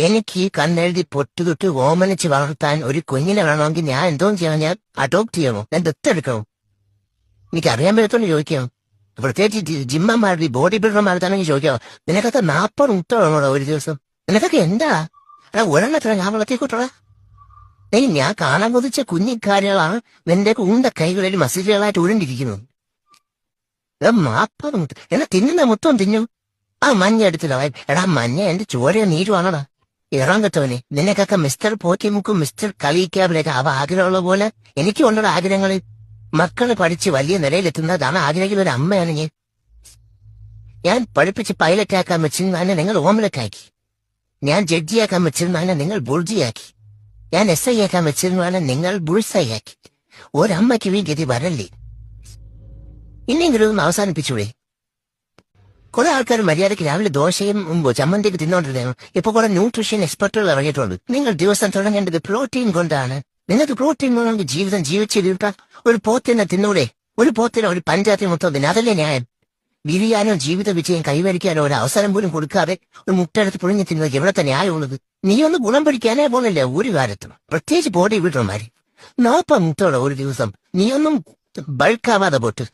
എനിക്ക് ഈ കണ്ണെഴുതി പൊട്ടുതൊട്ട് ഓമനിച്ച് വളർത്താൻ ഒരു കുഞ്ഞിനെ വേണമെങ്കിൽ ഞാൻ എന്തോ ചെയ്യണം? ഞാൻ അഡോപ്റ്റ് ചെയ്യണോ? ഞാൻ ദത്തെടുക്കണോ? എനിക്കറിയാൻ പറ്റത്തോണ്ട് ചോദിക്കാം. പ്രത്യേകിച്ച് ജിമ്മന്മാരുടെ ഈ ബോഡി ബിൽഡർമാർത്താണെങ്കിൽ ചോദിക്കാം, നിനക്കൊക്കെ 40 മുട്ട വേണോടാ ഒരു ദിവസം? നിനക്കൊക്കെ എന്താ? ഒരെണ്ണത്ര ഞാൻ വളർത്തിക്കൂട്ടോടാ? ഞാൻ കാണാൻ കൊതിച്ച കുഞ്ഞിക്കാരികളാണ് നിന്റെ ഉണ്ട കൈകളിൽ മസിലുകളായിട്ട് ഉരുണ്ടിരിക്കുന്നത്. 40 മുട്ട എന്നെ തിന്നുന്ന മൊത്തം തിന്നു. ആ മഞ്ഞ എടുത്തില്ല. എടാ മഞ്ഞ എന്റെ ചോരയെ നീരുവാണടാ. ഇറാൻ കെട്ടവനെ, നിനക്കൊക്കെ മിസ്റ്റർ പോറ്റിമുക്കും മിസ്റ്റർ കളിക്കാവിലേക്ക് അവ ആഗ്രഹമുള്ള പോലെ എനിക്കും ഉണ്ടോ ആഗ്രഹങ്ങൾ. മക്കള് പഠിച്ച് വലിയ നിലയിലെത്തുന്നതാണ് ആഗ്രഹിക്കുന്ന ഒരു അമ്മയാണ് ഞാൻ. ഞാൻ പഠിപ്പിച്ച് പൈലറ്റ് ആക്കാൻ വെച്ചിരുന്നാനെ നിങ്ങൾ ഓംലറ്റ് ആക്കി. ഞാൻ ജഡ്ജിയാക്കാൻ വെച്ചിരുന്നാനെ നിങ്ങൾ ബുൾജിയാക്കി. ഞാൻ SI ആക്കാൻ വെച്ചിരുന്നാനെ നിങ്ങൾ ബുൾസൈ ആക്കി. ഒരമ്മയ്ക്ക് ഈ ഗതി വരല്ലേ? ഇനിയെങ്കിലും അവസാനിപ്പിച്ചൂടെ? കുറെ ആൾക്കാർ മര്യാദയ്ക്ക് രാവിലെ ദോശയും ചമ്മന്തിക്ക് തിന്നോണ്ടിരുന്നു. ഇപ്പൊ കുറെ ന്യൂട്രീഷൻ എക്സ്പെർട്ടുകൾ ഇറങ്ങിയിട്ടുണ്ട്. നിങ്ങൾ ദിവസം തുടങ്ങേണ്ടത് പ്രോട്ടീൻ കൊണ്ടാണ്. നിങ്ങൾക്ക് പ്രോട്ടീൻ വേണമെങ്കിൽ ജീവിതം ജീവിച്ചിരുത്താൻ ഒരു പോത്തിനെ തിന്നൂടെ? ഒരു പോത്തിനെ ഒരു പഞ്ചായത്തിൽ മൊത്തം തിന്നെ, അതല്ലേ ന്യായം? വിരിയാനോ ജീവിത വിജയം കൈവരിക്കാനോ ഒരു അവസരം പോലും കൊടുക്കാതെ ഒരു മുട്ടെടുത്ത് പുളിഞ്ഞു തിന്നത് എവിടത്തെ ന്യായമുള്ളത്? നീയൊന്ന് ഗുണം പിടിക്കാനേ പോണില്ല ഒരു കാര്യത്തും, പ്രത്യേകിച്ച് ബോഡി ബിൽഡർമാര്. 40 മുട്ടോടെ ഒരു ദിവസം. നീയൊന്നും ബൾക്കാവാതെ പോട്ട്.